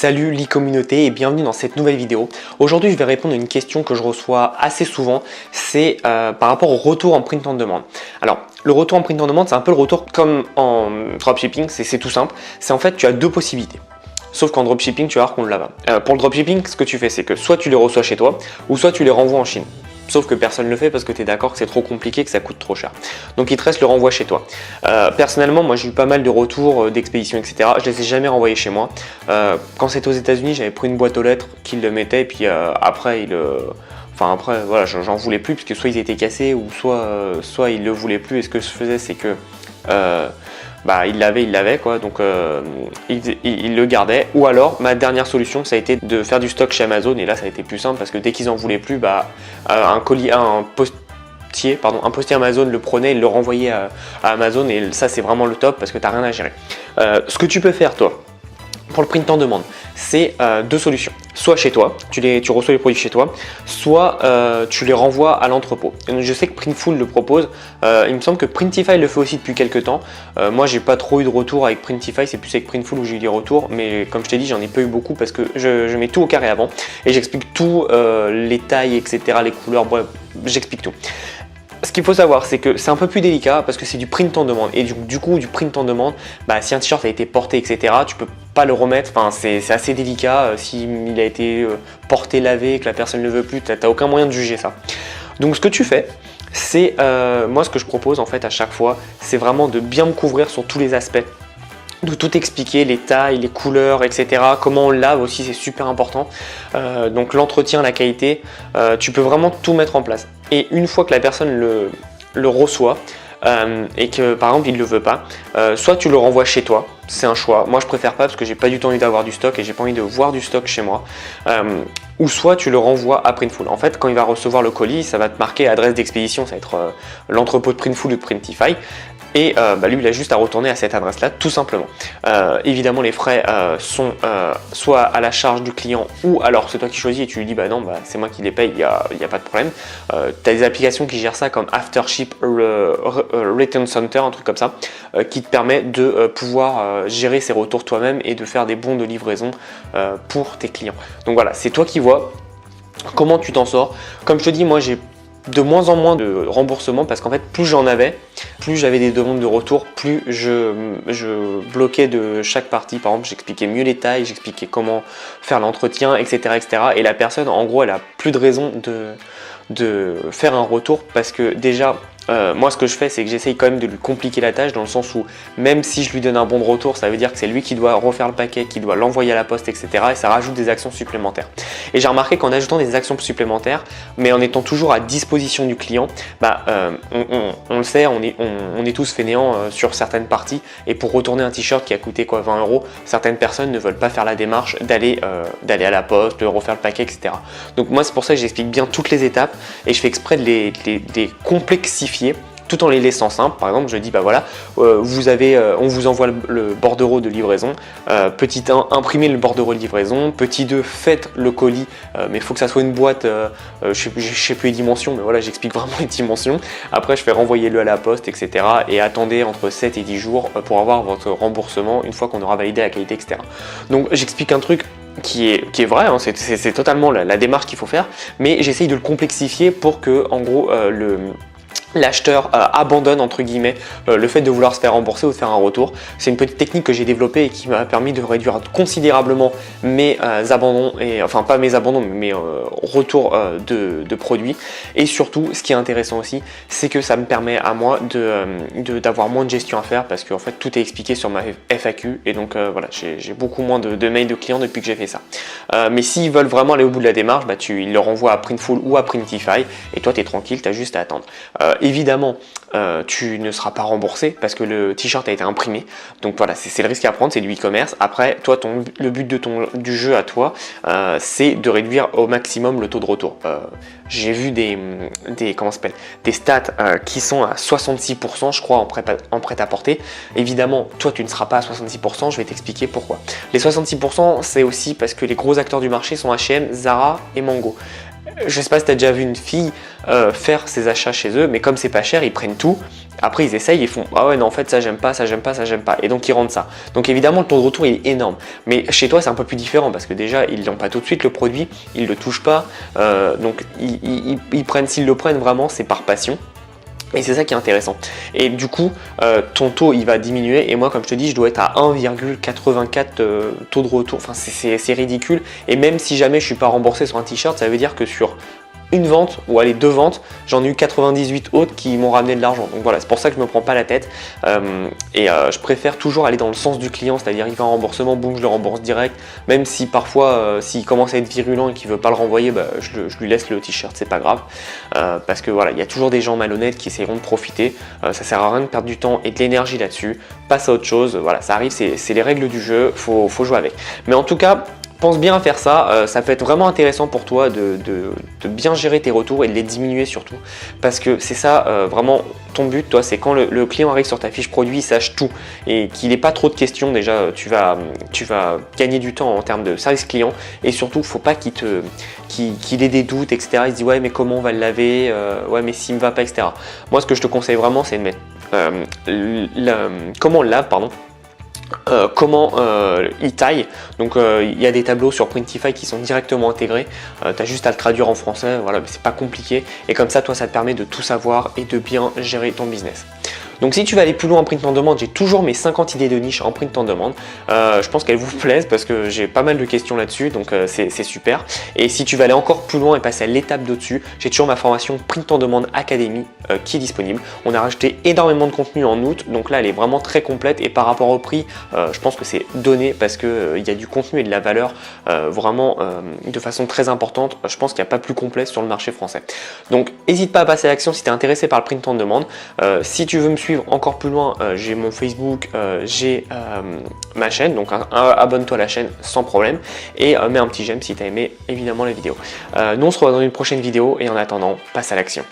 Salut l'e-communauté et bienvenue dans cette nouvelle vidéo. Aujourd'hui je vais répondre à une question que je reçois assez souvent, c'est par rapport au retour en print on demand. Alors le retour en print on demand, c'est un peu le retour comme en dropshipping, c'est tout simple. C'est en fait tu as deux possibilités. Sauf qu'en dropshipping tu vas voir qu'on l'a pas. Pour le dropshipping, ce que tu fais c'est que soit tu les reçois chez toi ou soit tu les renvoies en Chine. Sauf que personne ne le fait parce que tu es d'accord que c'est trop compliqué, que ça coûte trop cher. Donc il te reste le renvoi chez toi. Personnellement, moi j'ai eu pas mal de retours d'expédition, etc. Je les ai jamais renvoyés chez moi. Quand c'était aux États-Unis, j'avais pris une boîte aux lettres qu'ils le mettaient, et puis après, voilà, j'en voulais plus, parce que soit ils étaient cassés, ou soit ils le voulaient plus. Et ce que je faisais, c'est que il l'avait quoi, donc il le gardait. Ou alors ma dernière solution, ça a été de faire du stock chez Amazon, et là ça a été plus simple parce que dès qu'ils en voulaient plus, un postier Amazon le prenait, il le renvoyait à Amazon, et ça c'est vraiment le top parce que tu n'as rien à gérer. Ce que tu peux faire toi pour le print on demand, c'est deux solutions. Soit chez toi, tu reçois les produits chez toi, soit tu les renvoies à l'entrepôt. Je sais que Printful le propose, il me semble que Printify le fait aussi depuis quelques temps. Moi j'ai pas trop eu de retour avec Printify, c'est plus avec Printful où j'ai eu des retours, mais comme je t'ai dit, j'en ai pas eu beaucoup parce que je mets tout au carré avant et j'explique tout, les tailles, etc., les couleurs, bref, j'explique tout. Ce qu'il faut savoir, c'est que c'est un peu plus délicat parce que c'est du print on demand, et du coup du print on demand, si un t-shirt a été porté, etc., tu peux pas le remettre. Enfin, c'est assez délicat. S'il a été porté, lavé, que la personne ne le veut plus, t'as aucun moyen de juger ça. Donc ce que tu fais, c'est moi ce que je propose en fait à chaque fois, c'est vraiment de bien me couvrir sur tous les aspects, de tout expliquer, les tailles, les couleurs, etc. Comment on lave aussi, c'est super important. Donc l'entretien, la qualité, tu peux vraiment tout mettre en place. Et une fois que la personne le reçoit, et que par exemple il ne le veut pas, soit tu le renvoies chez toi, c'est un choix. Moi je préfère pas parce que j'ai pas du tout envie d'avoir du stock et j'ai pas envie de voir du stock chez moi. Ou soit tu le renvoies à Printful. En fait, quand il va recevoir le colis, ça va te marquer adresse d'expédition, ça va être l'entrepôt de Printful ou de Printify. Et lui, il a juste à retourner à cette adresse-là, tout simplement. Évidemment, les frais sont soit à la charge du client, ou alors c'est toi qui choisis et tu lui dis non, c'est moi qui les paye, il n'y a pas de problème. Tu as des applications qui gèrent ça comme Aftership Return Center, un truc comme ça, qui te permet de pouvoir gérer ces retours toi-même et de faire des bons de livraison pour tes clients. Donc voilà, c'est toi qui vois comment tu t'en sors. Comme je te dis, moi j'ai de moins en moins de remboursement parce qu'en fait plus j'en avais, plus j'avais des demandes de retour, plus je bloquais de chaque partie. Par exemple, j'expliquais mieux les tailles, j'expliquais comment faire l'entretien, etc., etc. Et la personne, en gros, elle a plus de raison de faire un retour parce que déjà, moi ce que je fais, c'est que j'essaye quand même de lui compliquer la tâche, dans le sens où même si je lui donne un bon de retour, ça veut dire que c'est lui qui doit refaire le paquet, qui doit l'envoyer à la poste, etc. Et ça rajoute des actions supplémentaires. Et j'ai remarqué qu'en ajoutant des actions supplémentaires, mais en étant toujours à disposition du client, on le sait, on est tous fainéants sur certaines parties. Et pour retourner un t-shirt qui a coûté 20 €, certaines personnes ne veulent pas faire la démarche d'aller à la poste, de refaire le paquet, etc. Donc moi c'est pour ça que j'explique bien toutes les étapes et je fais exprès de les complexifier tout en les laissant simples. Par exemple, je dis on vous envoie le bordereau de livraison. Petit 1, imprimez le bordereau de livraison. Petit 2, faites le colis, mais il faut que ça soit une boîte, je sais plus les dimensions, mais voilà, j'explique vraiment les dimensions. Après, je fais renvoyer-le à la poste, etc. Et attendez entre 7 et 10 jours pour avoir votre remboursement une fois qu'on aura validé la qualité, etc. Donc j'explique un truc qui est vrai, hein, c'est totalement la démarche qu'il faut faire, mais j'essaye de le complexifier pour que, en gros, l'acheteur abandonne entre guillemets le fait de vouloir se faire rembourser ou de faire un retour. C'est une petite technique que j'ai développée et qui m'a permis de réduire considérablement mes abandons, enfin pas mes abandons mais mes retours de produits. Et surtout, ce qui est intéressant aussi, c'est que ça me permet à moi d'avoir moins de gestion à faire parce qu'en fait tout est expliqué sur ma FAQ, et donc voilà, j'ai beaucoup moins de mails de clients depuis que j'ai fait ça. Mais s'ils veulent vraiment aller au bout de la démarche, ils le renvoient à Printful ou à Printify et toi tu es tranquille, tu as juste à attendre. Évidemment, tu ne seras pas remboursé parce que le t-shirt a été imprimé. Donc voilà, c'est le risque à prendre, c'est du e-commerce. Après, toi, le but du jeu à toi, c'est de réduire au maximum le taux de retour. J'ai vu des stats qui sont à 66%, je crois, en prêt-à-porter. Évidemment, toi, tu ne seras pas à 66%, je vais t'expliquer pourquoi. Les 66%, c'est aussi parce que les gros acteurs du marché sont H&M, Zara et Mango. je sais pas si tu as déjà vu une fille faire ses achats chez eux, mais comme c'est pas cher, ils prennent tout. Après, ils essayent, ils font ah ouais, non, en fait, ça j'aime pas, ça j'aime pas, ça j'aime pas. Et donc, ils rendent ça. Donc, évidemment, le taux de retour il est énorme. Mais chez toi, c'est un peu plus différent parce que déjà, ils n'ont pas tout de suite le produit, ils le touchent pas. Donc, ils prennent, s'ils le prennent vraiment, c'est par passion. Et c'est ça qui est intéressant. Et du coup, ton taux il va diminuer. Et moi, comme je te dis, je dois être à 1,84 taux de retour. Enfin, c'est ridicule. Et même si jamais je suis pas remboursé sur un t-shirt, ça veut dire que sur une vente, ou allez 2 ventes, j'en ai eu 98 autres qui m'ont ramené de l'argent. Donc voilà, c'est pour ça que je me prends pas la tête. Je préfère toujours aller dans le sens du client, c'est-à-dire il va en remboursement, boum, je le rembourse direct. Même si parfois, s'il commence à être virulent et qu'il veut pas le renvoyer, bah, je lui laisse le t-shirt, c'est pas grave. Parce que voilà, il y a toujours des gens malhonnêtes qui essaieront de profiter. Ça sert à rien de perdre du temps et de l'énergie là-dessus. Passe à autre chose, voilà, ça arrive, c'est les règles du jeu, faut jouer avec. Mais en tout cas, pense bien à faire ça, ça peut être vraiment intéressant pour toi de bien gérer tes retours et de les diminuer surtout, parce que c'est ça vraiment ton but, toi, c'est quand le client arrive sur ta fiche produit, il sache tout et qu'il n'ait pas trop de questions. Déjà, tu vas gagner du temps en termes de service client et surtout, faut pas qu'il ait des doutes, etc. Il se dit ouais, mais comment on va le laver, ouais, mais s'il me va pas, etc. Moi, ce que je te conseille vraiment, c'est de mettre comment on le lave, pardon. Comment il taille. Donc il y a des tableaux sur Printify qui sont directement intégrés, tu as juste à le traduire en français, voilà, c'est pas compliqué et comme ça toi ça te permet de tout savoir et de bien gérer ton business. Donc si tu vas aller plus loin en print en demande, j'ai toujours mes 50 idées de niche en print en demande. Je pense qu'elles vous plaisent parce que j'ai pas mal de questions là-dessus, donc c'est super. Et si tu vas aller encore plus loin et passer à l'étape d'au-dessus, j'ai toujours ma formation Print en demande Academy qui est disponible. On a rajouté énormément de contenu en août, donc là elle est vraiment très complète et par rapport au prix, je pense que c'est donné parce qu'il y a du contenu et de la valeur vraiment de façon très importante. Je pense qu'il n'y a pas plus complet sur le marché français. Donc n'hésite pas à passer à l'action si tu es intéressé par le print en demande. Si tu veux me suivre encore plus loin, j'ai mon Facebook, j'ai ma chaîne, donc abonne-toi à la chaîne sans problème et mets un petit j'aime si tu as aimé évidemment la vidéo. Nous on se revoit dans une prochaine vidéo et en attendant, passe à l'action.